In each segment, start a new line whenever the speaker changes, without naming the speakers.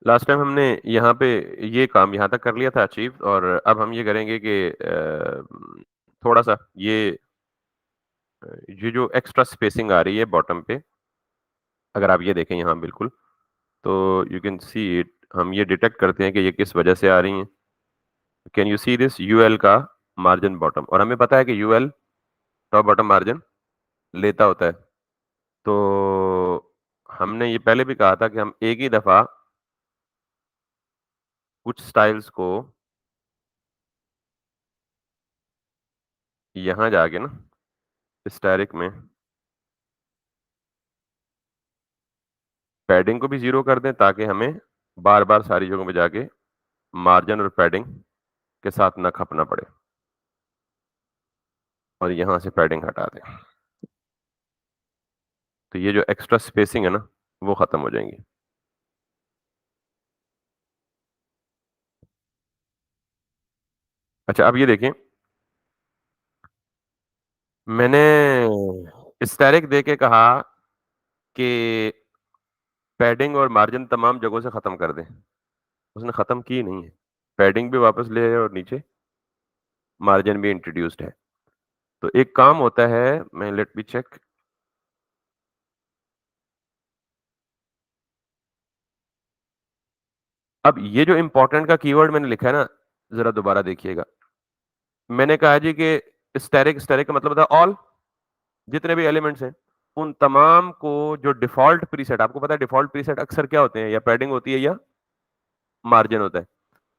Last time हमने यहाँ पे ये काम यहाँ तक कर लिया था अचीव, और अब हम ये करेंगे कि थोड़ा-सा ये जो एक्स्ट्रा स्पेसिंग आ रही है बॉटम पे, अगर आप ये देखें यहाँ बिल्कुल, तो यू कैन सी इट, हम ये डिटेक्ट करते हैं कि ये किस वजह से आ रही हैं। Can you see this UL का मार्जिन बॉटम, और हमें पता है कि यूएल टॉप बॉटम मार्जिन लेता होता है। तो हमने ये पहले भी कहा था कि हम एक ही दफ़ा कुछ स्टाइल्स को यहाँ जाके ना स्टैटिक में पैडिंग को भी 0 कर दें, ताकि हमें बार-बार सारी जगहों पे जाके मार्जिन और पैडिंग के साथ ना खपना पड़े, और यहाँ से पैडिंग हटा दें। तो ये जो एक्स्ट्रा स्पेसिंग है ना, वो खत्म हो जाएँगी। अच्छा, अब ये देखें, मैंने स्टैटिक दे के कहा कि पैडिंग और मार्जिन तमाम जगहों से खत्म कर दें। उसने खत्म की नहीं है। पैडिंग भी वापस ले आए और नीचे मार्जिन भी इंट्रोड्यूस्ड है। तो एक काम होता है, मैं लेट मी चेक। अब ये जो इम्पोर्टेंट का कीवर्ड मैंने लिखा है ना, ज़रा दोबारा देखिएगा। मैंने कहा जी कि स्टैटिक, स्टैटिक का मतलब होता है ऑल, जितने भी एलिमेंट्स हैं, उन तमाम को जो डिफ़ॉल्ट प्रीसेट, आपको पता है डिफ़ॉल्ट प्रीसेट अक्सर क्या होते हैं, या पैडिंग होती है या मार्जिन होता है।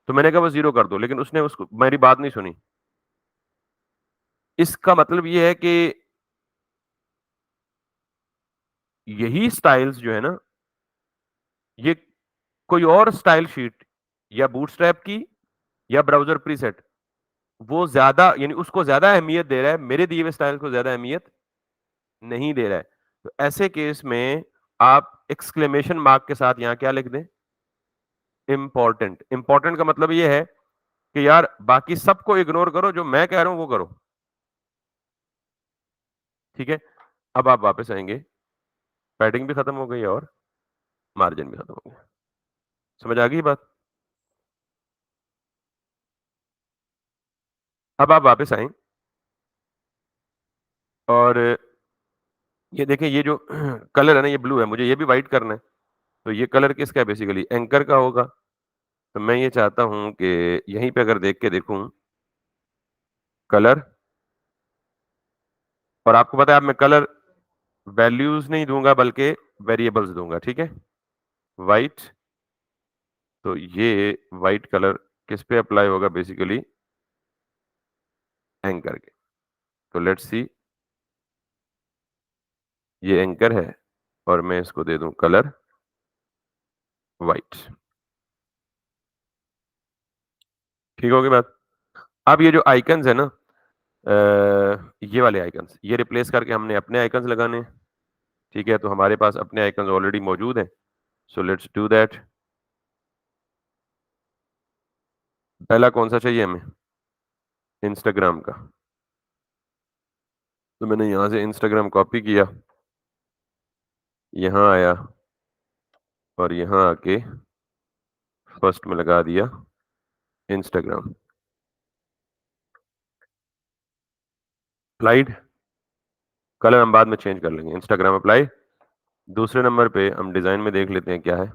तो मैंने कहा वो 0 कर दो, लेकिन उसने उसको मेरी बात नहीं सुनी। इसका मतलब ये है कि यही स्टाइल्स जो है ना, ये कोई और स्टाइल शीट या बूटस्ट्रैप की या ब्राउज़र प्रीसेट, वो ज़्यादा, यानी उसको ज़्यादा अहमियत दे रहा है, मेरे दिए हुए स्टाइल को ज़्यादा अहमियत नहीं दे रहा है। तो ऐसे केस में आप एक्सक्लेमेशन मार्क के साथ यहाँ क्या लिख दें? इम्पोर्टेंट। इम्पोर्टेंट का मतलब ये है कि यार बाकी सबको इग्नोर करो, जो मैं कह रहा हूँ वो करो। ठीक है? अब आप वापस आएँगे, पैडिंग भी खत्म हो गई और मार्जिन भी खत्म हो गया। समझ आ गई बात? अब आप वापस आएँ और ये देखें, ये जो कलर है ना, ये ब्लू है, मुझे ये भी व्हाइट करना है। तो ये कलर किसका है? बेसिकली एंकर का होगा। तो मैं ये चाहता हूँ कि यहीं पे अगर देख के देखूँ, कलर, और आपको पता है अब मैं कलर वैल्यूज़ नहीं दूँगा बल्कि वेरिएबल्स दूँगा, ठीक है? व्हाइट, तो ये व्हाइट कलर किस पे अप्लाई होगा? बेसिकली एंकर के। तो लेट्स सी, ये एंकर है और मैं इसको दे दूँ कलर व्हाइट। ठीक हो गई बात? अब ये जो आइकन्स है ना, ये वाले आइकन्स, ये रिप्लेस करके हमने अपने आइकन्स लगाने हैं। ठीक है? तो हमारे पास अपने आइकन्स ऑलरेडी मौजूद हैं। So let's do that. पहला कौन-सा चाहिए हमें? इंस्टाग्राम का। तो मैंने यहाँ से इंस्टाग्राम कॉपी किया, यहाँ आया और यहाँ आके फर्स्ट में लगा दिया इंस्टाग्राम। अप्लाइड, कलर हम बाद में चेंज कर लेंगे। Instagram apply. दूसरे नंबर पे हम डिज़ाइन में देख लेते हैं क्या है।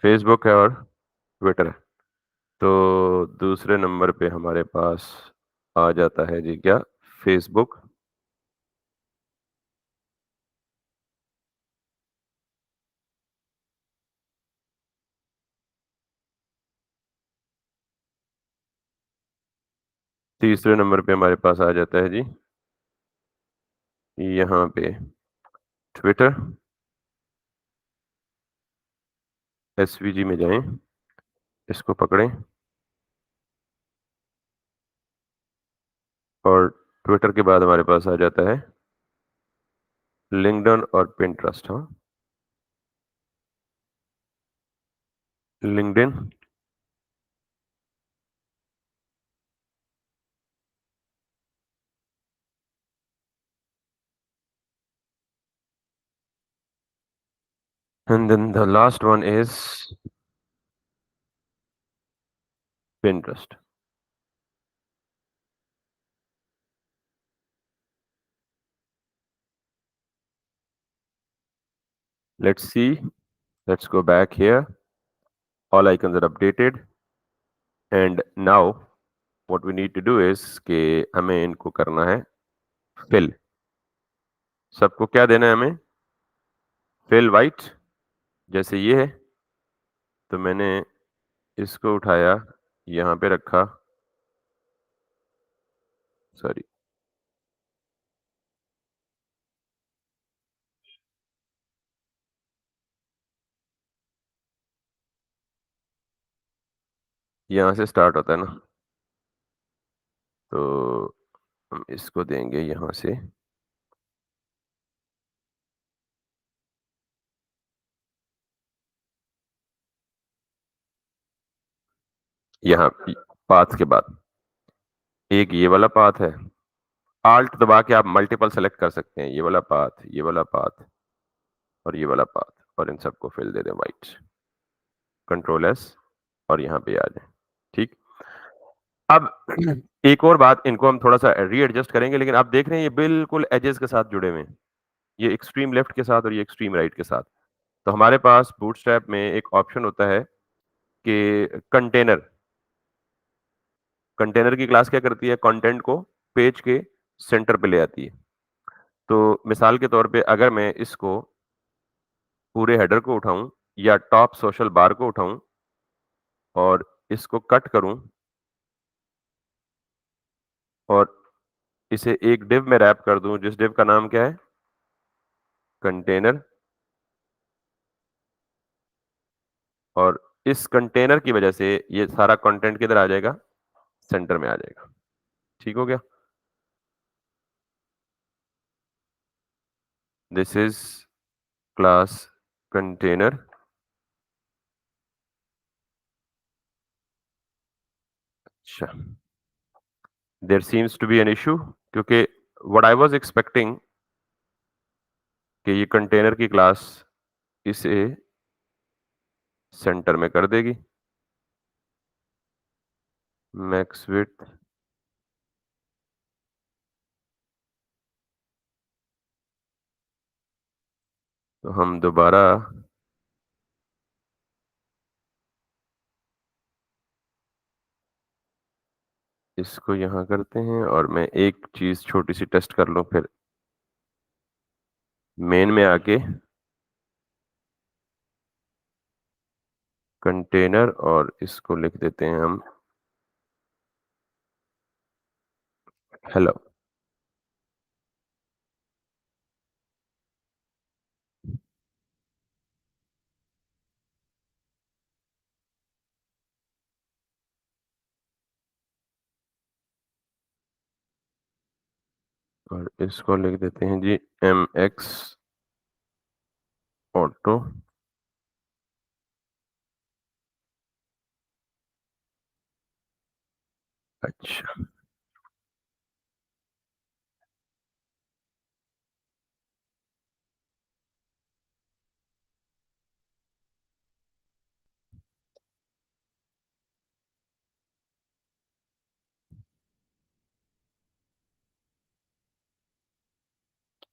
फेसबुक है और ट्विटर है। तो दूसरे नंबर पे हमारे पास आ जाता है जी क्या? फेसबुक। तीसरे नंबर पे हमारे पास आ जाता है जी, यहाँ पे ट्विटर। एसवीजी में जाएँ, इसको पकड़ें और ट्विटर के बाद हमारे पास आ जाता है लिंक्डइन और पिंटरेस्ट। हाँ, LinkedIn, And then the last one is Pinterest. Let's see. Let's go back here. All icons are updated. And now what we need to do is कि हमें इनको करना है fill. सबको क्या देना है हमें? Fill white. जैसे ये है तो मैंने इसको उठाया, यहाँ पे रखा, सॉरी, यहाँ से स्टार्ट होता है ना, तो हम इसको देंगे यहाँ से, यहाँ पाथ के बाद एक ये वाला पाथ है, आल्ट दबा के आप मल्टीपल सेलेक्ट कर सकते हैं, ये वाला पाथ, ये वाला पाथ और ये वाला पाथ, और इन सबको फिल दे दें वाइट, कंट्रोल एस और यहाँ पे आ जाए। ठीक, अब एक और बात, इनको हम थोड़ा सा रीएडजस्ट करेंगे, लेकिन आप देख रहे हैं ये बिल्कुल एजेस के साथ जुड़े हुए हैं, ये एक्सट्रीम लेफ्ट के साथ और ये एक्सट्रीम राइट के साथ। तो हमारे पास बूटस्ट्रैप में एक ऑप्शन होता है कि कंटेनर, कंटेनर की क्लास क्या करती है, कंटेंट को पेज के सेंटर पे ले आती है। तो मिसाल के तौर पे अगर मैं इसको पूरे हेडर को उठाऊं या टॉप सोशल बार को उठाऊं और इसको कट करूं और इसे एक डिव में रैप कर दूं, जिस डिव का नाम क्या है, कंटेनर, और इस कंटेनर की वजह से ये सारा कंटेंट किधर आ जाएगा, सेंटर में आ जाएगा। ठीक हो गया? This is class container. अच्छा, there seems to be an issue, क्योंकि व्हाट आई वाज एक्सपेक्टिंग कि ये कंटेनर की क्लास इसे सेंटर में कर देगी। मैक्स विड्थ, तो हम दोबारा इसको यहाँ करते हैं और मैं एक चीज छोटी सी टेस्ट कर लूं, फिर मेन में आके कंटेनर और इसको लिख देते हैं हम हेलो। और इसको लिख देते हैं जी MX ऑटो। अच्छा,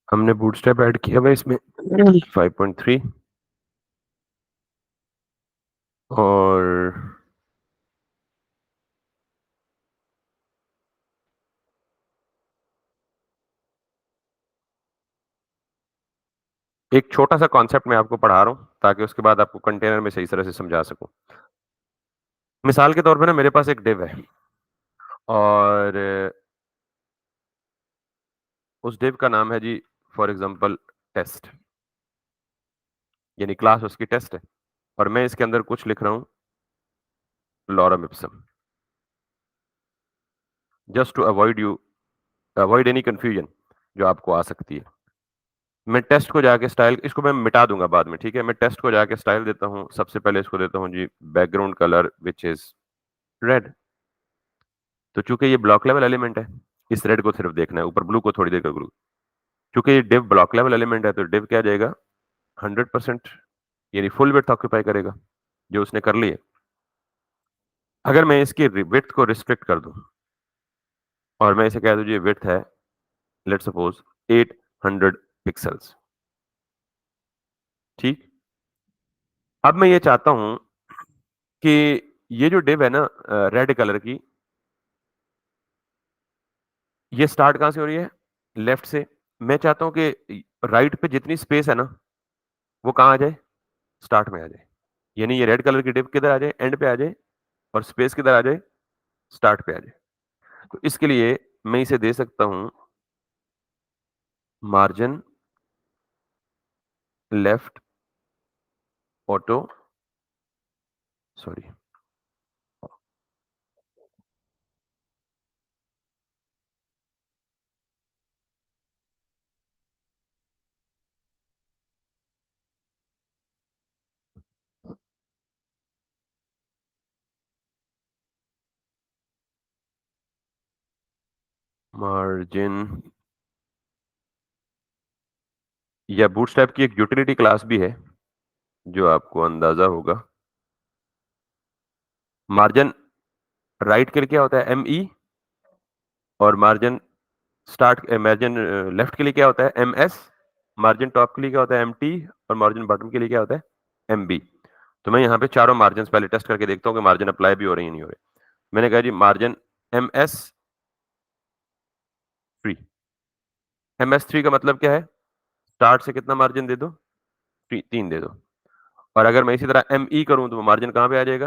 हमने बूटस्ट्रैप ऐड किया हुआ है इसमें 5.3 और एक छोटा सा कॉन्सेप्ट मैं आपको पढ़ा रहा हूँ ताकि उसके बाद आपको कंटेनर में सही तरह से समझा सकूं। मिसाल के तौर पे ना मेरे पास एक डिव है और उस डिव का नाम है जी फॉर एग्जांपल टेस्ट, यानी क्लास उसकी टेस्ट है, और मैं इसके अंदर कुछ लिख रहा हूँ lorem ipsum, just to avoid any confusion जो आपको आ सकती है। मैं टेस्ट को जाके स्टाइल, इसको मैं मिटा दूंगा बाद में, ठीक है, मैं टेस्ट को जाके स्टाइल देता हूँ, सबसे पहले इसको देता हूँ जी background colour which is red. तो चूंकि ये ब्लॉक लेवल एलिमेंट है, इस रेड को सिर्फ देखना है, ऊपर ब्लू को थोड़ी देर कर, चूंकि ये डिव ब्लॉक लेवल एलिमेंट है तो डिव क्या आ जाएगा, 100% यानी फुल विड्थ ऑक्यूपाई करेगा, जो उसने कर ली है। अगर मैं इसकी विड्थ को रिस्ट्रिक्ट कर दूं और मैं इसे कह दूं ये विड्थ है, लेट्स सपोज 800 पिक्सल्स, ठीक। अब मैं ये चाहता हूं कि ये जो डिव है ना रेड कलर की, ये स्टार्ट कहां से हो रही है? लेफ्ट से। मैं चाहता हूं कि राइट पे जितनी स्पेस है ना, वो कहां आ जाए? स्टार्ट में आ जाए। यानी ये रेड कलर की डिव किधर आ जाए? एंड पे आ जाए। और स्पेस किधर आ जाए? स्टार्ट पे आ जाए। तो इसके लिए मैं इसे दे सकता हूं margin left auto, sorry, margin, या बूटस्ट्रैप की एक यूटिलिटी क्लास भी है, जो आपको अंदाजा होगा। मार्जिन राइट के लिए क्या होता है? एमई। और मार्जिन मार्जिन लेफ्ट के लिए क्या होता है? एमएस। मार्जिन टॉप के लिए क्या होता है? एमटी। और मार्जिन बॉटम के लिए क्या होता है? एमबी। तो मैं यहाँ पे चारों मार्जिन पहले टेस्ट करके देखता हूँ कि मार्जिन अप्लाई भी हो रही है नहीं हो रही। मैंने कहा जी मार्जिन एमएस 3। एमएस 3 का मतलब क्या है? स्टार्ट से कितना मार्जिन दे दो? 3 दे दो। और अगर मैं इसी तरह एमई करूं तो वो मार्जिन कहां पे आ जाएगा?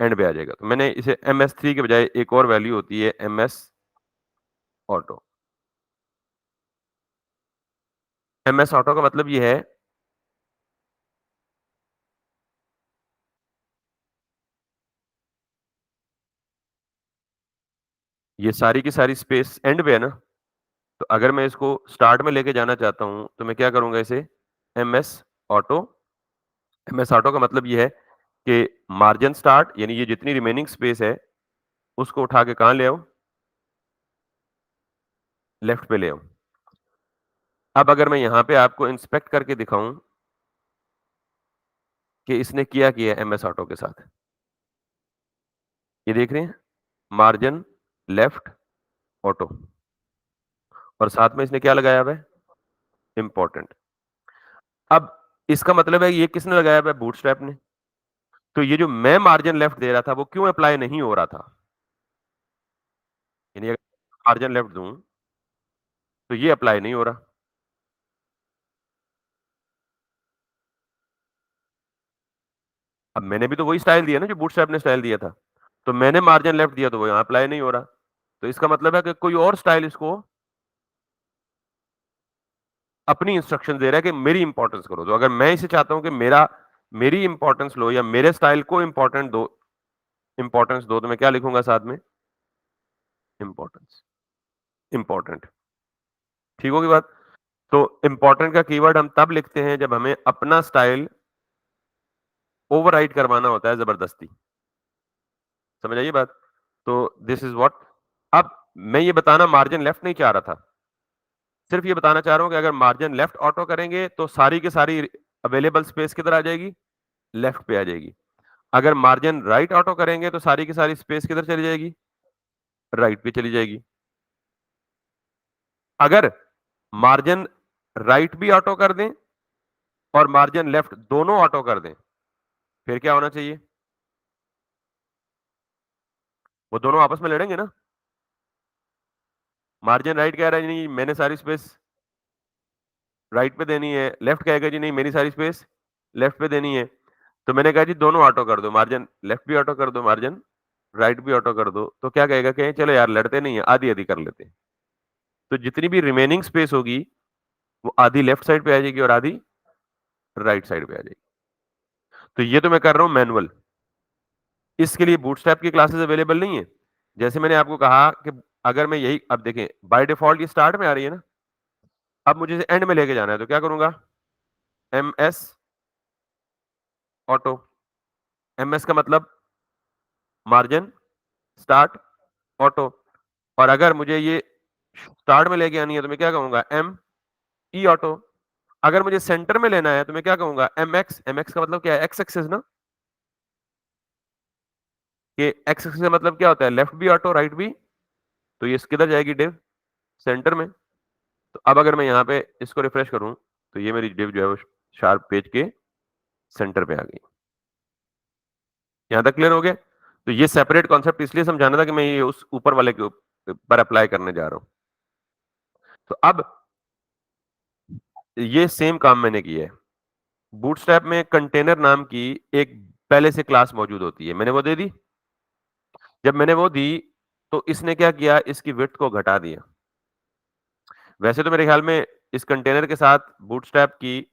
एंड पे आ जाएगा। तो मैंने इसे एमएस 3 के बजाय एक और वैल्यू होती है एमएस ऑटो। एमएस ऑटो का मतलब ये है, ये सारी की सारी स्पेस एंड पे है ना, तो अगर मैं इसको स्टार्ट में लेके जाना चाहता हूं तो मैं क्या करूंगा? इसे एमएस ऑटो। एमएस ऑटो का मतलब ये है कि मार्जिन स्टार्ट यानी ये जितनी रिमेनिंग स्पेस है उसको उठा के कहां ले आओ? लेफ्ट पे ले आओ। अब अगर मैं यहां पे आपको इंस्पेक्ट करके दिखाऊं कि इसने किया एमएस ऑटो के साथ, ये देख रहे हैं, मार्जिन लेफ्ट ऑटो, और साथ में इसने क्या लगाया हुआ है? इंपॉर्टेंट। अब इसका मतलब है ये किसने लगाया हुआ है? बूटस्ट्रैप ने। तो ये जो मैं मार्जिन लेफ्ट दे रहा था वो क्यों अप्लाई नहीं हो रहा था? यानी अगर मार्जिन लेफ्ट दूं तो ये अप्लाई नहीं हो रहा। अब मैंने भी तो वही स्टाइल दिया ना जो बूटस्ट्रैप ने स्टाइल दिया था। तो मैंने मार्जिन लेफ्ट दिया तो वो यहां अप्लाई नहीं हो रहा। तो इसका मतलब है कि कोई और स्टाइल इसको अपनी इंस्ट्रक्शन दे रहा है कि मेरी इंपॉर्टेंस करो। तो अगर मैं इसे चाहता हूं कि मेरी इंपॉर्टेंस लो या मेरे स्टाइल को इंपॉर्टेंस दो, तो मैं क्या लिखूंगा साथ में? Importance, important. ठीक होगी बात? तो इंपॉर्टेंट का कीवर्ड हम तब लिखते हैं जब हमें अपना स्टाइल ओवरराइड करवाना होता है जबरदस्ती। समझ आइए बात? तो दिस इज व्हाट। अब मैं ये बताना मार्जिन लेफ्ट नहीं चाह रहा था, सिर्फ ये बताना चाह रहा हूं कि अगर मार्जिन लेफ्ट ऑटो करेंगे तो सारी की सारी अवेलेबल स्पेस किधर आ जाएगी? लेफ्ट पे आ जाएगी। अगर मार्जिन राइट ऑटो करेंगे तो सारी की सारी स्पेस किधर चली जाएगी? राइट पे चली जाएगी। अगर मार्जिन राइट भी ऑटो कर दें और मार्जिन लेफ्ट दोनों ऑटो कर दें, फिर क्या होना चाहिए? वो दोनों आपस में लड़ेंगे ना। मार्जिन राइट कह रहा है नहीं मैंने सारी स्पेस राइट पे देनी है, लेफ्ट कहेगा जी नहीं मेरी सारी स्पेस लेफ्ट पे देनी है। तो मैंने कहा जी दोनों ऑटो कर दो, मार्जिन लेफ्ट भी ऑटो कर दो, मार्जिन राइट भी ऑटो कर दो। तो क्या कहेगा कि चलो यार लड़ते नहीं है, आधी आधी कर लेते हैं। तो जितनी भी रिमेनिंग स्पेस होगी वो आधी लेफ्ट साइड पे आ जाएगी और आधी राइट साइड पे आ जाएगी। तो ये तो मैं कर रहा हूं मैनुअल। इसके लिए बूटस्ट्रैप की क्लासेस अवेलेबल नहीं है। जैसे मैंने आपको कहा कि अगर मैं यही, अब देखें बाय डिफॉल्ट ये स्टार्ट में आ रही है ना, अब मुझे इसे एंड में लेके जाना है तो क्या करूंगा? M S auto. M S का मतलब मार्जिन स्टार्ट ऑटो। और अगर मुझे ये स्टार्ट में लेके आनी है तो मैं क्या कहूंगा? M E auto. अगर मुझे सेंटर में लेना है तो मैं क्या कहूंगा, mx, mx का मतलब क्या है, x एक्सिस ना, कि x एक्सिस का मतलब क्या होता है, left B auto right B, तो ये किधर जाएगी डिव, सेंटर में। तो अब अगर मैं यहाँ पे इसको रिफ्रेश करूं तो ये मेरी डिव जो है वो शार्प पेज के सेंटर पे आ गई। यहां तक क्लियर हो गया? तो ये सेपरेट कॉन्सेप्ट इसलिए समझाना था कि मैं ये उस ऊपर वाले के ऊपर अप्लाई करने जा रहा हूं। तो अब ये सेम काम मैंने किया है। बूटस्ट्रैप में कंटेनर नाम की एक पहले से क्लास मौजूद होती है, मैंने वो दे दी। जब मैंने वो दी तो इसने क्या किया, इसकी विड्थ को घटा दिया। वैसे तो मेरे ख्याल में इस कंटेनर के साथ बूटस्ट्रैप की,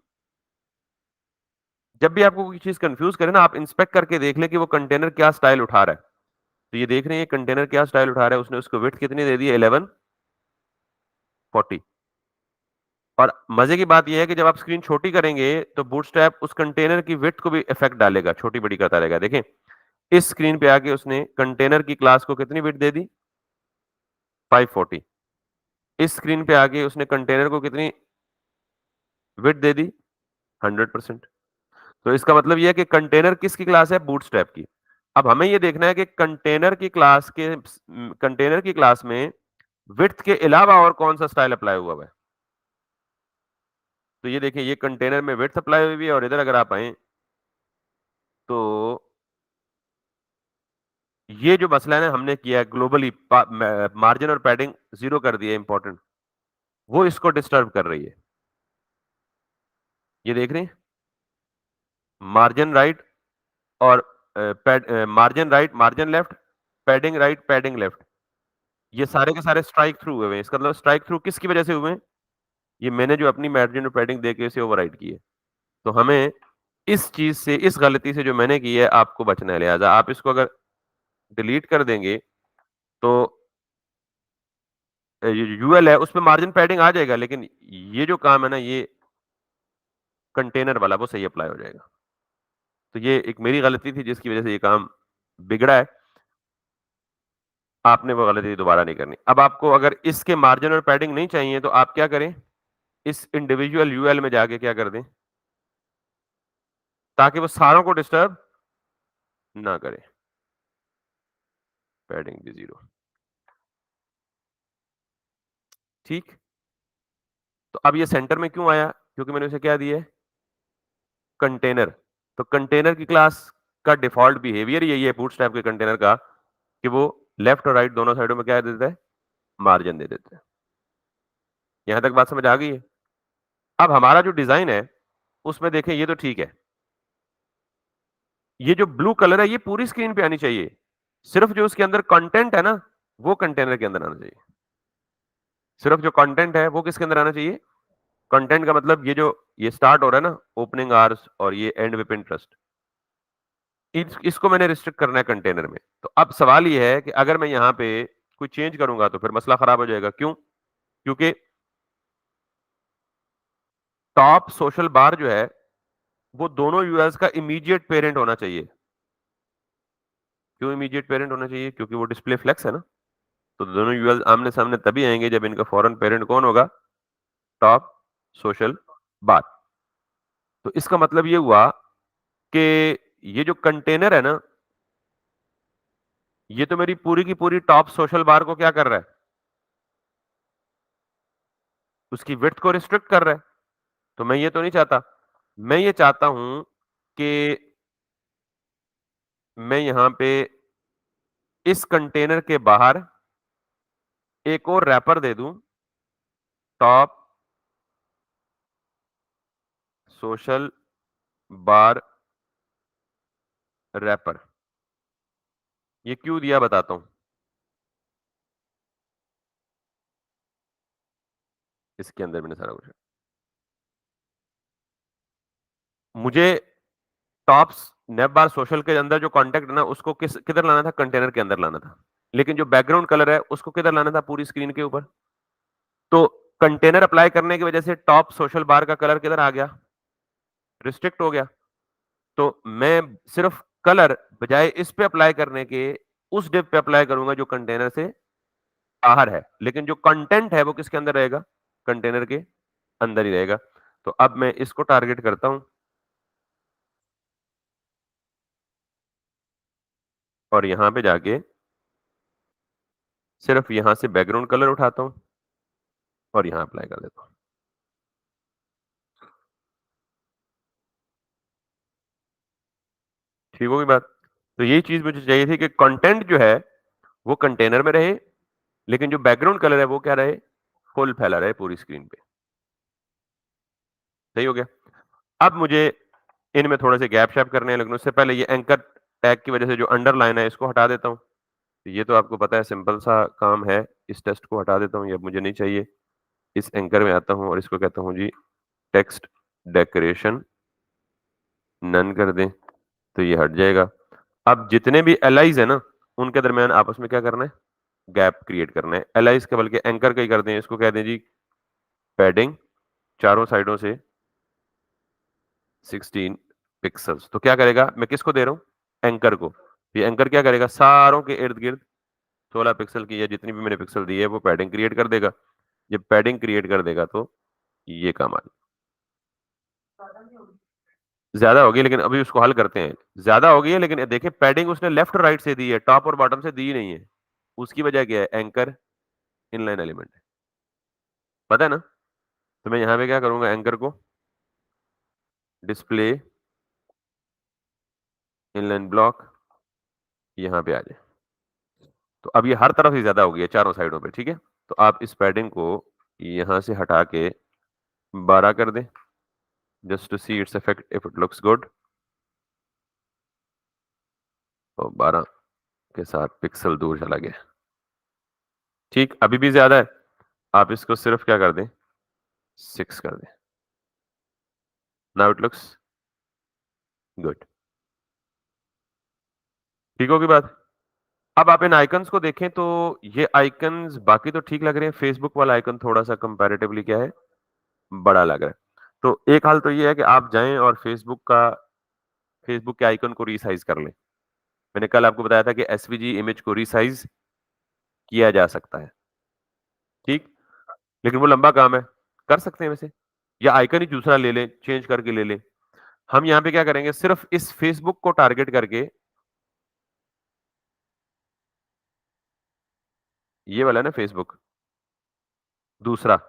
जब भी आपको कोई चीज कंफ्यूज करे ना, आप इंस्पेक्ट करके देख लें कि वो कंटेनर क्या स्टाइल उठा रहा है। तो ये देख रहे हैं कंटेनर क्या स्टाइल उठा रहा है, उसने उसको विड्थ कितनी दे दी है, 1140। और मजे की बात यह है कि जब आप स्क्रीन छोटी करेंगे तो बूटस्ट्रैप उस कंटेनर की विड्थ को भी इफेक्ट डालेगा, छोटी बड़ी करता रहेगा। देखें, इस स्क्रीन पे आके उसने कंटेनर की क्लास को कितनी विड्थ दे दी, 540। इस स्क्रीन पे आके उसने कंटेनर को कितनी विड्थ दे दी, 100%। तो इसका मतलब यह है कि कंटेनर किसकी क्लास है, बूटस्ट्रैप की। अब हमें यह देखना है कि कंटेनर की क्लास में विड्थ के अलावा और कौन सा स्टाइल अप्लाई हुआ है। तो ये देखिए, ये कंटेनर में विड्थ अप्लाई हुई है, और इधर अगर आप आए तो ये जो मसला है ना, हमने किया है ग्लोबली, मार्जिन और पैडिंग जीरो कर दिया, इंपॉर्टेंट, वो इसको डिस्टर्ब कर रही है। ये देख रहे हैं, मार्जिन राइट और margin right margin left, padding right padding left, ये सारे के सारे स्ट्राइक थ्रू हुए हैं। इसका मतलब स्ट्राइक थ्रू किसकी वजह से हुए हैं, ये मैंने जो अपनी मार्जिन और पैडिंग देके इसे ओवरराइड की है। तो हमें इस चीज से, इस गलती से जो मैंने की है, आपको बचना है। लिहाजा आप इसको अगर डिलीट कर देंगे तो यूएल है उसमें मार्जिन पैडिंग आ जाएगा, लेकिन ये जो काम है ना, ये कंटेनर वाला वो सही अप्लाई हो जाएगा। तो ये एक मेरी गलती थी जिसकी वजह से ये काम बिगड़ा है। आपने वो गलती दोबारा नहीं करनी। अब आपको अगर इसके मार्जिन और पैडिंग नहीं चाहिए तो आप क्या करें, इस इंडिविजुअल यूएल में जाके क्या कर दें, ताकि वो सारों को डिस्टर्ब ना करे। पैडिंग भी 0। ठीक। तो अब ये सेंटर में क्यों आया, क्योंकि मैंने उसे क्या दिया है, कंटेनर। तो कंटेनर की क्लास का डिफॉल्ट बिहेवियर यही है बूटस्ट्रैप के कंटेनर का, कि वो लेफ्ट और राइट दोनों साइडों में क्या दे देता है, मार्जिन दे देता है। यहां तक बात समझ आ गई है? अब हमारा जो डिजाइन है उसमें देखें, ये तो ठीक है, ये जो ब्लू कलर है ये पूरी स्क्रीन पे आनी चाहिए। सिर्फ जो उसके अंदर कंटेंट है ना, वो कंटेनर के अंदर आना चाहिए। सिर्फ जो कंटेंट है वो किसके अंदर आना चाहिए, कंटेंट का मतलब ये स्टार्ट हो रहा है ना, ओपनिंग आवर्स और ये एंड विद इंटरेस्ट, इसको मैंने रिस्ट्रिक्ट करना है कंटेनर में। तो अब सवाल ये है कि अगर मैं यहां पे कोई चेंज करूंगा तो फिर मसला खराब हो जाएगा। क्यों? क्योंकि टॉप सोशल बार जो है वो दोनों यूएस का इमीडिएट पेरेंट होना चाहिए। क्यों इमीडिएट पेरेंट होना चाहिए? क्योंकि वो डिस्प्ले फ्लेक्स है ना। तो दोनों यूएस आमने सामने तभी आएंगे जब इनका फॉरेन पेरेंट कौन होगा, टॉप सोशल बार। तो इसका मतलब ये हुआ कि ये जो कंटेनर है ना, ये तो मेरी पूरी की पूरी टॉप सोशल बार को क्या कर रहा है, उसकी विड्थ को रिस्ट्रिक्ट कर रहा है। तो मैं ये तो नहीं चाहता। मैं ये चाहता हूं कि मैं यहां पे इस कंटेनर के बाहर एक और रैपर दे दूं, टॉप सोशल बार रैपर। ये क्यों दिया बताता हूं। इसके अंदर मैंने सारा कुछ, मुझे टॉप्स नेप बार सोशल के अंदर जो कॉन्टेक्ट है ना, उसको किधर लाना था, कंटेनर के अंदर लाना था। लेकिन जो बैकग्राउंड कलर है उसको किधर लाना था, पूरी स्क्रीन के ऊपर। तो कंटेनर अप्लाई करने की वजह से टॉप सोशल बार का कलर किधर आ गया, रिस्ट्रिक्ट हो गया। तो मैं सिर्फ कलर बजाय इस पे अप्लाई करने के उस डिव पे अप्लाई करूंगा जो कंटेनर से बाहर है, लेकिन जो कंटेंट है वो किसके अंदर रहेगा, कंटेनर के अंदर ही रहेगा। तो अब मैं इसको टारगेट करता हूं और यहां पे जाके सिर्फ यहां से बैकग्राउंड कलर उठाता हूं और यहां अप्लाई कर देता हूं। ठीक होगी बात? तो यही चीज मुझे चाहिए थी कि कंटेंट जो है वो कंटेनर में रहे, लेकिन जो बैकग्राउंड कलर है वो क्या रहे, फुल फैला रहे पूरी स्क्रीन पे। सही हो गया? अब मुझे इनमें थोड़े से गैप शैप करने हैं, लेकिन उससे पहले ये एंकर टैग की वजह से जो अंडरलाइन है इसको हटा देता हूं। ये तो आपको पता है सिंपल सा काम है। इस टेस्ट को हटा देता हूँ, ये अब मुझे नहीं चाहिए। इस एंकर में आता हूँ और इसको कहता हूँ जी टेक्स्ट डेकोरेशन नन कर दें, तो ये हट जाएगा। अब जितने भी एलाइज है ना, उनके दरमियान आपस में क्या करना है, गैप क्रिएट करना है। एलाइज के बल्कि एंकर का ही कर दें, इसको कह दें जी पैडिंग चारों साइडों से 16 पिक्सल्स। तो क्या करेगा, मैं किसको दे रहा हूँ, एंकर को। ये एंकर क्या करेगा, सारों के इर्द गिर्द 16 पिक्सल की या जितनी भी मैंने पिक्सल दी है वो पैडिंग क्रिएट कर देगा। जब पैडिंग क्रिएट कर देगा तो ये काम आ ज्यादा होगी, लेकिन अभी उसको हल करते हैं। ज्यादा हो गई है, लेकिन देखिए पैडिंग उसने लेफ्ट और राइट से दी है, टॉप और बॉटम से दी नहीं है। उसकी वजह क्या है, एंकर इनलाइन एलिमेंट है, पता है ना। तो मैं यहां पे क्या करूंगा, एंकर को डिस्प्ले इनलाइन ब्लॉक यहां पे आ जाए। तो अब ये हर तरफ से ज्यादा हो गई है, चारों साइडों पे, ठीक है। तो आप इस पैडिंग को यहां से हटा के 12 कर दें, just to see its effect if it looks good. तो 12 के साथ पिक्सल दूर चला गया। ठीक, अभी भी ज्यादा है, आप इसको सिर्फ क्या कर दें, 6 कर दें। Now it looks good. ठीक होगी बात? अब आप इन आइकन्स को देखें तो ये आइकन्स बाकी तो ठीक लग रहे हैं, फेसबुक वाला आइकन थोड़ा सा कंपैरेटिवली क्या है, बड़ा लग रहा है। तो एक हाल तो ये है कि आप जाएं और फेसबुक के आइकन को रीसाइज कर लें। मैंने कल आपको बताया था कि एसवीजी इमेज को रीसाइज किया जा सकता है, ठीक, लेकिन वो लंबा काम है। कर सकते हैं वैसे, या आइकन ही दूसरा ले लें, चेंज करके ले लें। हम यहाँ पे क्या करेंगे, सिर्फ इस फेसबुक को टारगेट करके, ये वाला है ना फेसबुक, दूसरा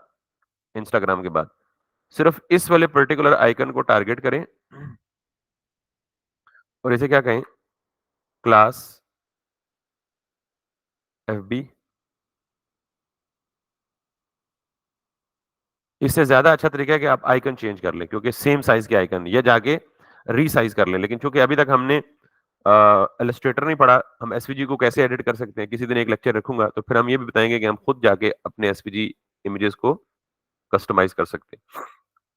इंस्टाग्राम के बाद, सिर्फ इस वाले पर्टिकुलर आइकन को टारगेट करें और इसे क्या कहें, क्लास एफबी। इससे ज्यादा अच्छा तरीका है कि आप आइकन चेंज कर लें, क्योंकि सेम साइज के आइकन, या जाके रीसाइज कर लें। लेकिन चूंकि अभी तक हमने इलस्ट्रेटर नहीं पढ़ा, हम एसवीजी को कैसे एडिट कर सकते हैं, किसी दिन एक लेक्चर रखूंगा तो फिर हम ये भी बताएंगे कि हम खुद जाके अपने एसवीजी इमेजेस को कस्टमाइज कर सकते हैं।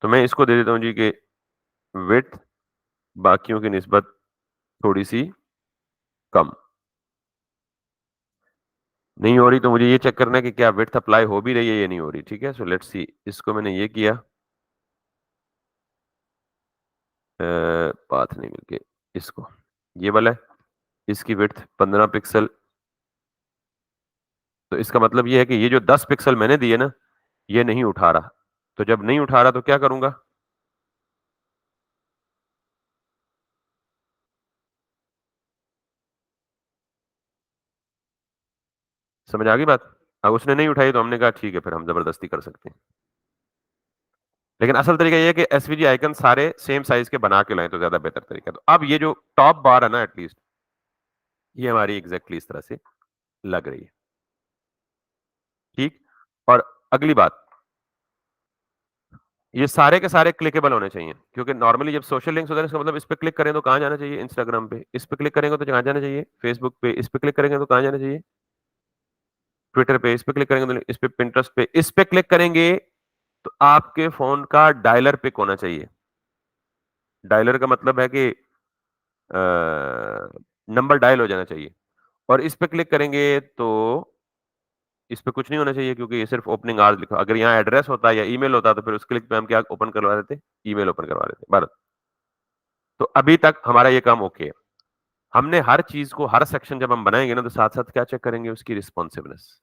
तो मैं इसको दे देता हूं जी कि विड्थ बाकियों की निस्बत थोड़ी सी कम। नहीं हो रही तो मुझे ये चेक करना है कि क्या विड्थ अप्लाई हो भी रही है या नहीं हो रही। ठीक है, सो लेट्स सी। इसको मैंने ये किया, पाथ नहीं मिलके इसको, ये वाला है, इसकी विड्थ 15 पिक्सल। तो इसका मतलब ये है कि ये जो 10 पिक्सल मैंने दिए ना, ये नहीं उठा रहा। तो जब नहीं उठा रहा तो क्या करूंगा, समझ आ गई बात? अब उसने नहीं उठाई तो हमने कहा ठीक है, फिर हम जबरदस्ती कर सकते हैं। लेकिन असल तरीका ये है कि एसवीजी आइकन सारे सेम साइज के बना के लाएं तो ज्यादा बेहतर तरीका है। तो अब ये जो टॉप बार है ना, एटलीस्ट ये हमारी एग्जैक्टली इस तरह से लग रही है। ठीक, और अगली बात, ये सारे के सारे क्लिकेबल होने चाहिए, क्योंकि नॉर्मली जब सोशल लिंक्स होता है इसका मतलब इस पे क्लिक करें तो कहां जाना चाहिए, इंस्टाग्राम पे। इस पे क्लिक करेंगे तो कहां जाना चाहिए, फेसबुक पे। इस पे क्लिक करेंगे तो कहां जाना चाहिए, ट्विटर पे। इस पे क्लिक करेंगे तो इस पे, पिंटरेस्ट पे। इस पे क्लिक करेंगे तो आपके फोन का डायलर पिक होना चाहिए। डायलर का मतलब है कि नंबर डायल हो जाना चाहिए। और इस पे क्लिक करेंगे तो इस पे कुछ नहीं होना चाहिए, क्योंकि ये सिर्फ ओपनिंग आवर्स लिखा। अगर यहाँ एड्रेस होता या ईमेल होता तो फिर उस क्लिक पे हम क्या ओपन करवा देते, ईमेल ओपन करवा देते। भारत, तो अभी तक हमारा ये काम ओके है। हमने हर चीज को, हर सेक्शन जब हम बनाएंगे ना, तो साथ साथ क्या चेक करेंगे, उसकी रिस्पॉन्सिवनेस।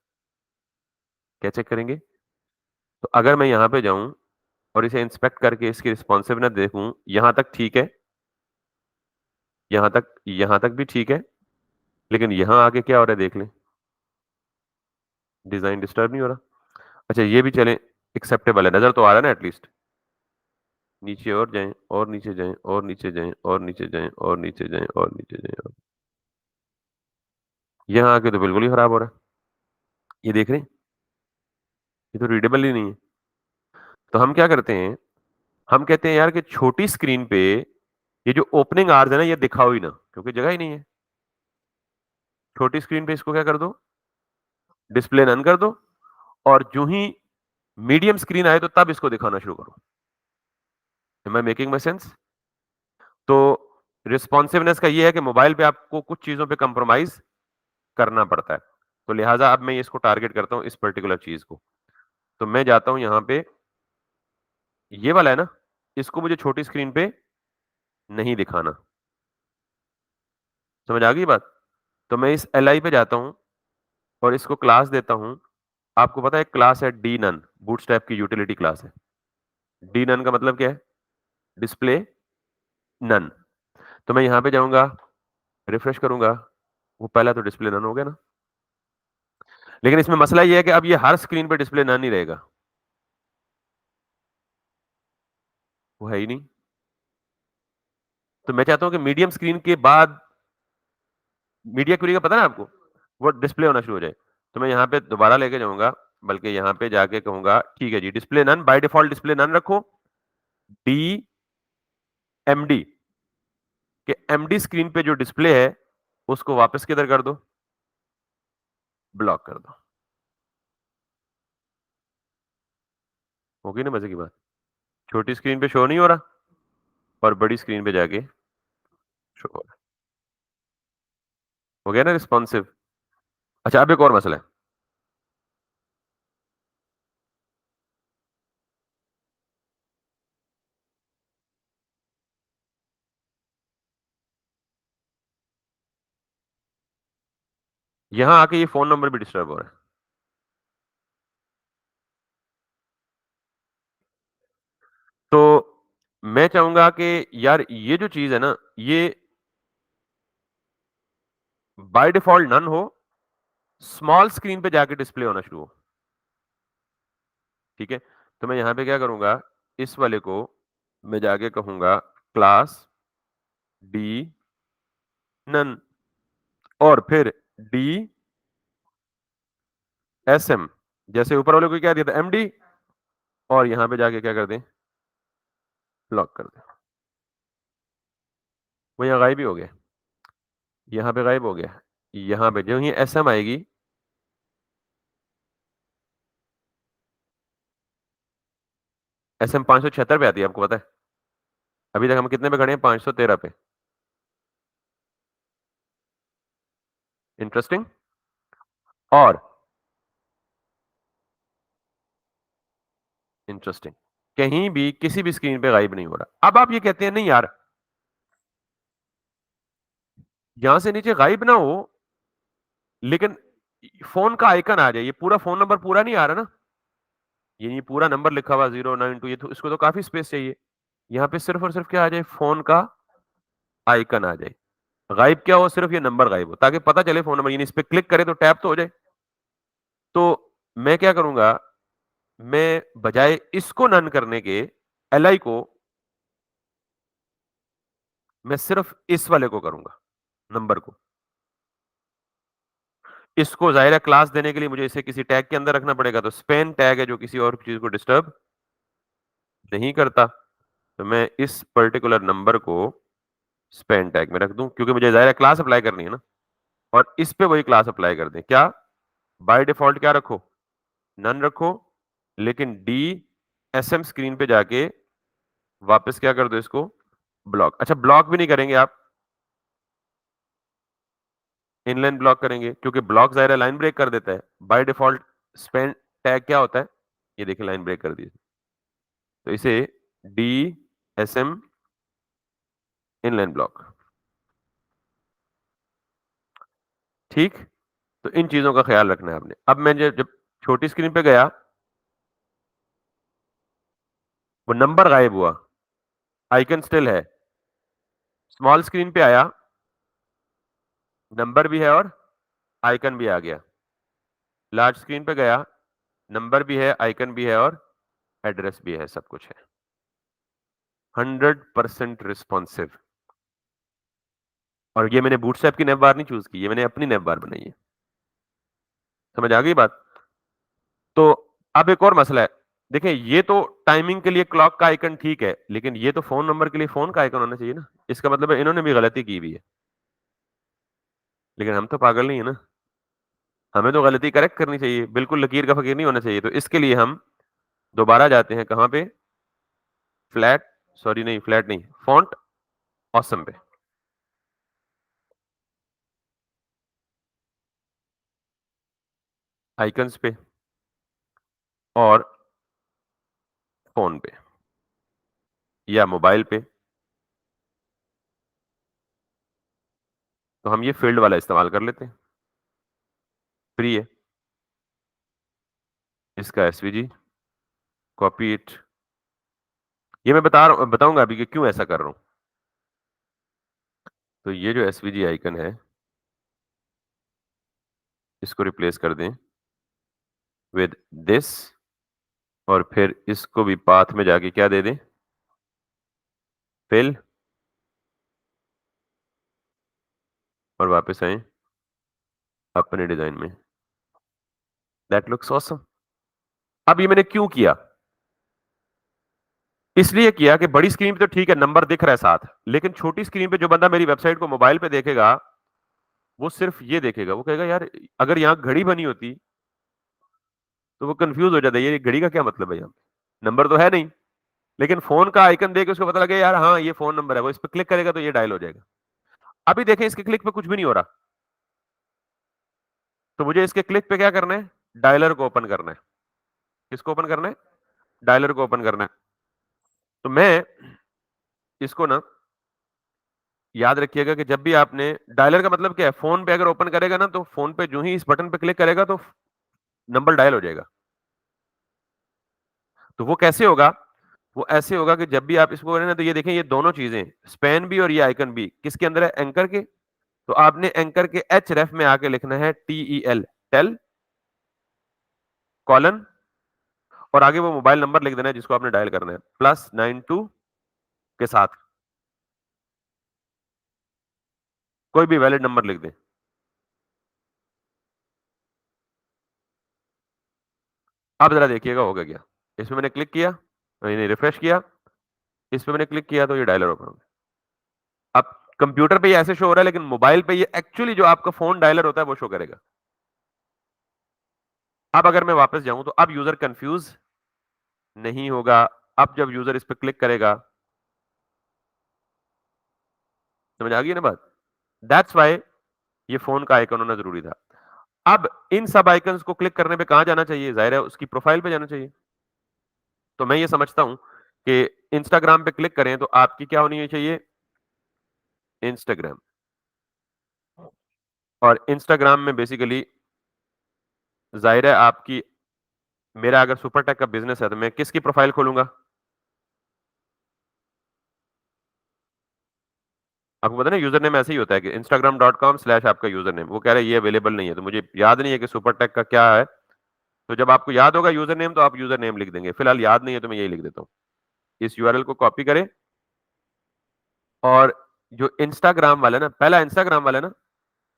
क्या चेक करेंगे, तो अगर मैं यहाँ पे जाऊं और इसे इंस्पेक्ट करके इसकी रिस्पॉन्सिवनेस देखूं, यहां तक ठीक है, यहां तक भी ठीक है, लेकिन यहां आगे क्या हो रहा है देख लें। डिजाइन डिस्टर्ब नहीं हो रहा। अच्छा ये भी चलें, एक्सेप्टेबल है, नजर तो आ रहा है ना एटलीस्ट। नीचे और जाएं, और नीचे जाएं, और नीचे जाएं, और नीचे जाएं, और नीचे जाएं, और नीचे जाएं, और यहाँ आके तो बिल्कुल ही खराब हो रहा है। ये देख रहे हैं, ये तो रीडेबल ही नहीं है। तो हम क्या करते हैं, हम कहते हैं यार कि छोटी स्क्रीन पे ये जो ओपनिंग आवर्स है ना, ये दिखाओ ही ना, क्योंकि जगह ही नहीं है। छोटी स्क्रीन पे इसको क्या कर दो, डिस्प्ले नन कर दो, और जो ही मीडियम स्क्रीन आए तो तब इसको दिखाना शुरू करो। Am I making my sense? तो रिस्पॉन्सिवनेस का ये है कि मोबाइल पे आपको कुछ चीजों पे कंप्रोमाइज करना पड़ता है। तो लिहाजा अब मैं इसको टारगेट करता हूं, इस पर्टिकुलर चीज को। तो मैं जाता हूं यहां पे, ये वाला है ना, इसको मुझे छोटी स्क्रीन पे नहीं दिखाना। समझ आ गई बात? तो मैं इस एल आई पे जाता हूं और इसको क्लास देता हूं। आपको पता है एक क्लास है डी नन, बूटस्ट्रैप की यूटिलिटी क्लास है। डी नन का मतलब क्या है? Display none. तो मैं यहां पे जाऊंगा, रिफ्रेश करूंगा, वो पहला तो डिस्प्ले नन हो गया ना। लेकिन इसमें मसला ये है कि अब ये हर स्क्रीन पे डिस्प्ले नन ही रहेगा, वो है ही नहीं। तो मैं चाहता हूं कि मीडियम स्क्रीन के बाद, मीडिया क्वेरी का पता है ना आपको, वो डिस्प्ले होना शुरू हो जाए। तो मैं यहाँ पे दोबारा लेके जाऊंगा, बल्कि यहाँ पे जाके कहूंगा ठीक है जी, display none, by default display none रखो। डी एमडी के एमडी स्क्रीन पे जो डिस्प्ले है उसको वापस किधर कर दो, ब्लॉक कर दो। होगी ना मजे की बात? छोटी स्क्रीन पे शो नहीं हो रहा और बड़ी स्क्रीन पे जाके शो हो रहा है। हो गया ना रिस्पॉन्सिव? अच्छा अब एक और मसला है। यहां आके ये फोन नंबर भी डिस्टर्ब हो रहा है। तो मैं चाहूंगा कि यार ये जो चीज है ना, ये बाय डिफॉल्ट नन हो, स्मॉल स्क्रीन पे जाके डिस्प्ले होना शुरू हो। ठीक है? तो मैं यहां पे क्या करूंगा, इस वाले को मैं जाके कहूंगा क्लास डी नन, और फिर डी एस एम, जैसे ऊपर वाले को क्या दिया था एमडी, और यहां पे जाके क्या कर दें, लॉक कर दें। वो यहाँ गायब ही हो गया, यहाँ पे गायब हो गया। यहाँ पे जो ही एस एम आएगी, एस एम 576 पे आती है, आपको पता है? अभी तक हम कितने पे खड़े हैं, 513 पे। इंटरेस्टिंग। और इंटरेस्टिंग, कहीं भी किसी भी स्क्रीन पे गायब नहीं हो रहा। अब आप ये कहते हैं नहीं यार, यहां से नीचे गायब ना हो, लेकिन फोन का आइकन आ जाए, ये पूरा फोन नंबर पूरा नहीं आ रहा ना, ये पूरा नंबर लिखा हुआ 092, ये तो इसको तो काफी स्पेस चाहिए। यहाँ पे सिर्फ और सिर्फ क्या आ जाए, फोन का आइकन आ जाए। गायब क्या हो, सिर्फ ये नंबर गायब हो, ताकि पता चले फोन नंबर, यानी इस पे क्लिक करे तो टैप तो हो जाए। तो मैं क्या करूंगा, मैं बजाय इसको नन करने के, एल आई को, मैं सिर्फ इस वाले को करूंगा, नंबर को। इसको जाहिर है क्लास देने के लिए मुझे इसे किसी टैग के अंदर रखना पड़ेगा, तो स्पेन टैग है जो किसी और चीज को डिस्टर्ब नहीं करता। तो मैं इस पर्टिकुलर नंबर को स्पेन टैग में रख दूं, क्योंकि मुझे जाहिर है क्लास अप्लाई करनी है ना, और इस पे वही क्लास अप्लाई कर दें। क्या बाय डिफॉल्ट क्या रखो, नन रखो, लेकिन डी एस एम स्क्रीन पे जाके वापस क्या कर दो, इसको ब्लॉक। अच्छा ब्लॉक भी नहीं करेंगे आप, इनलाइन ब्लॉक करेंगे, क्योंकि ब्लॉक जाहिर है लाइन ब्रेक कर देता है। बाय डिफॉल्ट स्पेन टैग क्या होता है, ये देखिए लाइन ब्रेक कर दी। तो इसे D S M inline block. ठीक? तो इन चीजों का ख्याल रखना है आपने। अब मैं जब जब छोटी स्क्रीन पे गया, वो नंबर गायब हुआ, आइकन स्टिल है। स्मॉल स्क्रीन पे आया, नंबर भी है और आइकन भी आ गया। लार्ज स्क्रीन पे गया, नंबर भी है, आइकन भी है और एड्रेस भी है, सब कुछ है। 100% रिस्पॉन्सिव। और ये मैंने बूटस्ट्रैप की नैव बार नहीं चूज की, ये मैंने अपनी नैव बार बनाई है। समझ आ गई बात? तो अब एक और मसला है। देखिए, ये तो टाइमिंग के लिए क्लॉक का आइकन ठीक है, लेकिन ये तो फोन नंबर के लिए फोन का आइकन होना चाहिए ना। इसका मतलब है इन्होंने भी गलती की हुई है, लेकिन हम तो पागल नहीं है ना। हमें तो गलती करेक्ट करनी चाहिए, बिल्कुल लकीर का फकीर नहीं होना चाहिए। तो इसके लिए हम दोबारा जाते हैं कहां पे? फ्लैट, सॉरी नहीं, फ्लैट नहीं, फॉन्ट ऑसम पे। आइकन्स पे और फोन पे या मोबाइल पे। तो हम ये फील्ड वाला इस्तेमाल कर लेते हैं, फ्री है। इसका एसवीजी, कॉपी इट। ये मैं बताऊंगा अभी कि क्यों ऐसा कर रहा हूं। तो ये जो एसवीजी आइकन है, इसको रिप्लेस कर दें विद दिस, और फिर इसको भी पाथ में जाके क्या दे दें? फिल, और वापस आए अपने डिजाइन में। That looks awesome. अब ये मैंने क्यों किया? इसलिए किया कि बड़ी स्क्रीन पे तो ठीक है, नंबर दिख रहा है साथ, लेकिन छोटी स्क्रीन पे जो बंदा मेरी वेबसाइट को मोबाइल पे देखेगा, वो सिर्फ ये देखेगा, वो कहेगा यार अगर यहाँ घड़ी बनी होती तो वो कंफ्यूज हो जाता है, ये घड़ी का क्या मतलब है, यहाँ पे नंबर तो है नहीं। लेकिन फोन का आइकन देख के उसको पता लगे यार हाँ ये फोन नंबर है, वो इस पर क्लिक करेगा तो ये डायल हो जाएगा। अभी देखें, इसके क्लिक पे कुछ भी नहीं हो रहा। तो मुझे इसके क्लिक पे क्या करना है? डायलर को ओपन करना है। किसको ओपन करना है? डायलर को ओपन करना है। तो मैं इसको ना, याद रखिएगा कि जब भी आपने डायलर का मतलब क्या है, फोन पे अगर ओपन करेगा ना, तो फोन पे जो ही इस बटन पे क्लिक करेगा तो नंबर डायल हो जाएगा। तो वो कैसे होगा? वो ऐसे होगा कि जब भी आप इसको करें ना, तो ये देखें, ये दोनों चीजें, स्पैन भी और ये आइकन भी, किसके अंदर है? एंकर के। तो आपने एंकर के एच रेफ में आके लिखना है TEL, टेल, कॉलन, और आगे वो मोबाइल नंबर लिख देना है जिसको आपने डायल करना है, +92 के साथ कोई भी वैलिड नंबर लिख दें। अब जरा देखिएगा होगा क्या। इसमें मैंने क्लिक किया, नहीं रिफ्रेश किया, इस पे मैंने क्लिक किया तो ये डायलर ओपन हो गया। अब कंप्यूटर पे ये ऐसे शो हो रहा है, लेकिन मोबाइल पे ये एक्चुअली जो आपका फोन डायलर होता है वो शो करेगा। अब अगर मैं वापस जाऊं तो अब यूजर कंफ्यूज नहीं होगा। अब जब यूजर इस पे क्लिक करेगा, समझ आ गई ना बात? दैट्स वाई ये फोन का आइकन होना जरूरी था। अब इन सब आइकन्स को क्लिक करने पे कहां जाना चाहिए? जाहिर है उसकी प्रोफाइल पे जाना चाहिए। तो मैं ये समझता हूं कि इंस्टाग्राम पे क्लिक करें तो आपकी क्या होनी चाहिए? इंस्टाग्राम। और इंस्टाग्राम में बेसिकली जाहिर है आपकी, मेरा अगर सुपर टेक का बिजनेस है तो मैं किसकी प्रोफाइल खोलूंगा? आपको पता है यूजर नेम ऐसे ही होता है कि instagram.com/ आपका यूजर नेम, वो कह रहा है ये अवेलेबल नहीं है, तो मुझे याद नहीं है कि सुपर टेक का क्या है। तो जब आपको याद होगा यूजर नेम तो आप यूजर नेम लिख देंगे, फिलहाल याद नहीं है तो मैं यही लिख देता हूँ। इस यूआरएल को कॉपी करें, और जो इंस्टाग्राम वाला ना, पहला इंस्टाग्राम वाला ना,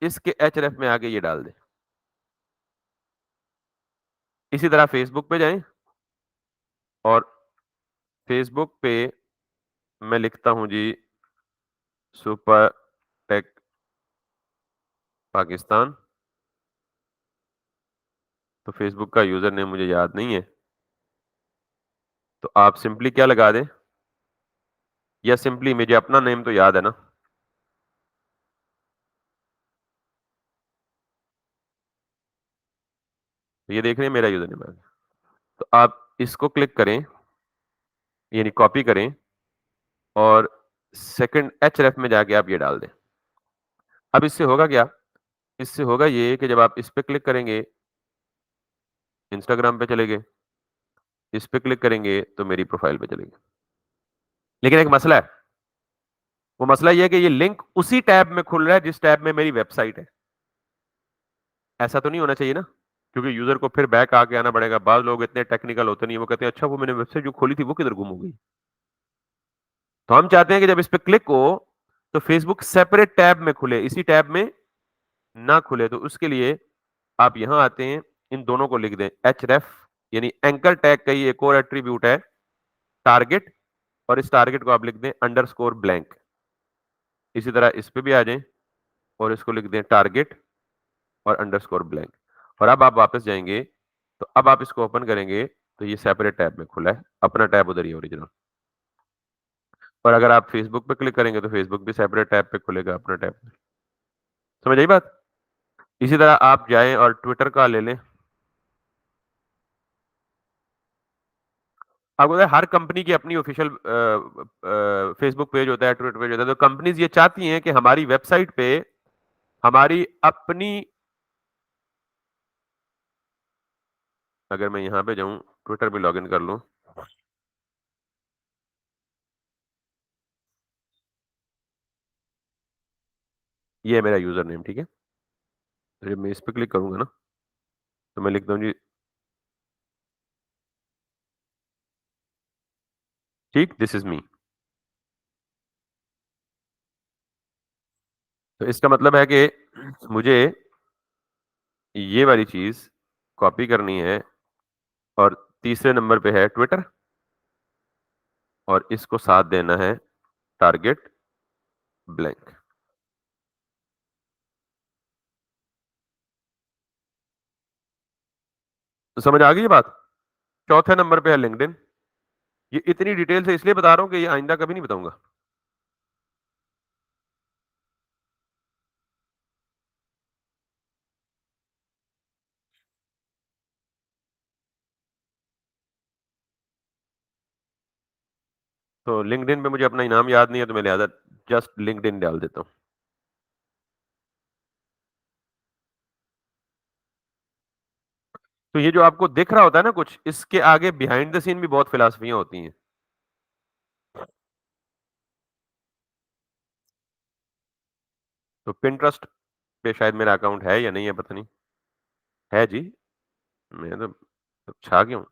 इसके एचरेफ में आके ये डाल दें। इसी तरह फेसबुक पे जाएं, और फेसबुक पे मैं लिखता हूं जी सुपर टेक पाकिस्तान। तो फेसबुक का यूजर नेम मुझे याद नहीं है, तो आप सिंपली क्या लगा दें, या सिंपली मुझे अपना नेम तो याद है ना। तो ये देख रहे हैं मेरा यूजर नेम आ गया। तो आप इसको क्लिक करें, यानी कॉपी करें, और सेकंड एचरेफ में जाके आप ये डाल दें। अब इससे होगा क्या? इससे होगा ये कि जब आप इस पे क्लिक करेंगे, इंस्टाग्राम पे चले गए, इस पे क्लिक करेंगे तो मेरी प्रोफाइल पे चलेंगे। लेकिन एक मसला है, वो मसला ये है कि ये लिंक उसी टैब में खुल रहा है जिस टैब में मेरी वेबसाइट है। ऐसा तो नहीं होना चाहिए ना? क्योंकि यूज़र को फिर बैक आके आना पड़ेगा। बाज़ लोग इतने टेक्निकल होते नहीं है, वो कहते हैं अच्छा वो मैंने वेबसाइट जो खोली थी वो किधर गुम हो गई? तो हम चाहते हैं कि जब इस पे क्लिक हो तो फेसबुक सेपरेट टैब में खुले, इसी टैब में ना खुले। तो उसके लिए आप यहां आते हैं, इन दोनों को लिख दें href, यानी एंकर टैग का ही एक और एट्रीब्यूट है टारगेट, और इस टारगेट को आप लिख दें अंडरस्कोर ब्लैंक। इसी तरह इस पे भी आ जाएं और इसको लिख दें टारगेट और अंडरस्कोर ब्लैंक। और अब आप वापस जाएंगे तो अब आप इसको ओपन करेंगे तो ये सेपरेट टैब में खुला है, अपना टैब उधर ही ओरिजिनल। और अगर आप फेसबुक पे क्लिक करेंगे तो फेसबुक भी सेपरेट टैब पे खुलेगा, अपना टैब। समझ आई बात? इसी तरह आप जाएं और ट्विटर का ले लें। आपको पता है हर कंपनी की अपनी ऑफिशियल फेसबुक पेज होता है, ट्विटर पेज होता है। तो कंपनीज ये चाहती हैं कि हमारी वेबसाइट पे हमारी अपनी, अगर मैं यहां पे जाऊं ट्विटर पे लॉगिन कर लूं, ये है मेरा यूजर नेम, ठीक है? तो जब मैं इस पे क्लिक करूंगा ना तो मैं लिखता हूँ जी, ठीक, दिस इज मी। तो इसका मतलब है कि मुझे ये वाली चीज कॉपी करनी है और तीसरे नंबर पे है ट्विटर और इसको साथ देना है टारगेट ब्लैंक। तो समझ आ गई ये बात? चौथे नंबर पे है लिंक्डइन। ये इतनी डिटेल से इसलिए बता रहा हूं कि ये आइंदा कभी नहीं बताऊंगा। तो लिंक्डइन पे मुझे अपना इनाम याद नहीं है तो मैं लिहाजा जस्ट लिंक्डइन डाल देता हूँ। तो ये जो आपको दिख रहा होता है ना कुछ, इसके आगे बिहाइंड द सीन भी बहुत फिलॉसफियां होती हैं। तो पिंटरेस्ट पे शायद मेरा अकाउंट है या नहीं है पता नहीं। है जी, मैं तो छा गया हूँ,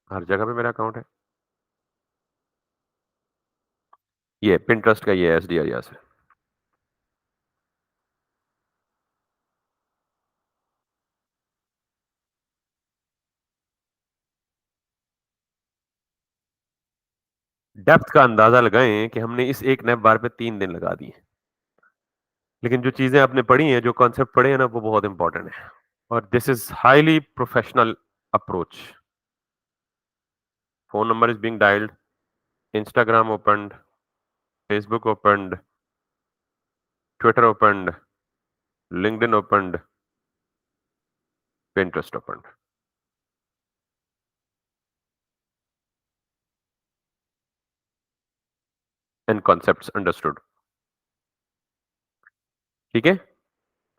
हर जगह पे मेरा अकाउंट है। ये पिंटरेस्ट का ये एस डी अलियास है। डेप्थ का अंदाजा लगाएं कि हमने इस एक नैप बार पे 3 दिन लगा दिए। लेकिन जो चीजें आपने पढ़ी हैं, जो कॉन्सेप्ट पढ़े हैं ना, वो बहुत इंपॉर्टेंट है। और this is highly professional approach. Phone number is being dialled, Instagram opened, Facebook opened, Twitter opened, LinkedIn opened, Pinterest opened, and concepts understood. ठीक है?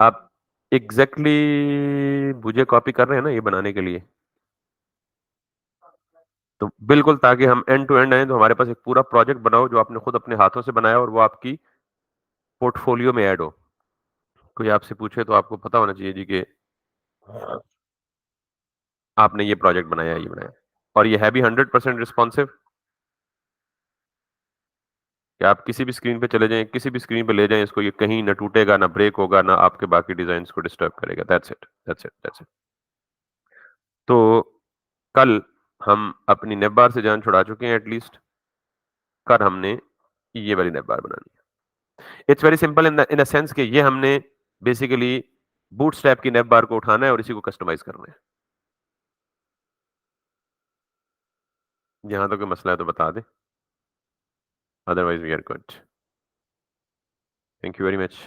आप एग्जैक्टली मुझे कॉपी कर रहे हैं ना ये बनाने के लिए? तो बिल्कुल, ताकि हम एंड टू एंड आए तो हमारे पास एक पूरा प्रोजेक्ट बनाओ जो आपने खुद अपने हाथों से बनाया और वो आपकी पोर्टफोलियो में ऐड हो। कोई आपसे पूछे तो आपको पता होना चाहिए जी कि आपने ये प्रोजेक्ट बनाया, ये बनाया। और ये है भी 100% रिस्पॉन्सिव, कि आप किसी भी स्क्रीन पे चले जाएं, किसी भी स्क्रीन पे ले जाएं इसको, ये कहीं ना टूटेगा, ना ब्रेक होगा, ना आपके बाकी डिजाइन को डिस्टर्ब करेगा। That's it, that's it, that's it. तो कल हम अपनी नेप बार से जान छुड़ा चुके हैं एटलीस्ट। कल हमने ये वाली नेप बार बनानी है। It's very simple in the sense कि ये हमने बेसिकली बूटस्ट्रैप की नेप बार को उठाना है और इसी को कस्टमाइज करना है। यहां तो कोई मसला है तो बता दे, otherwise we are good. Thank you very much.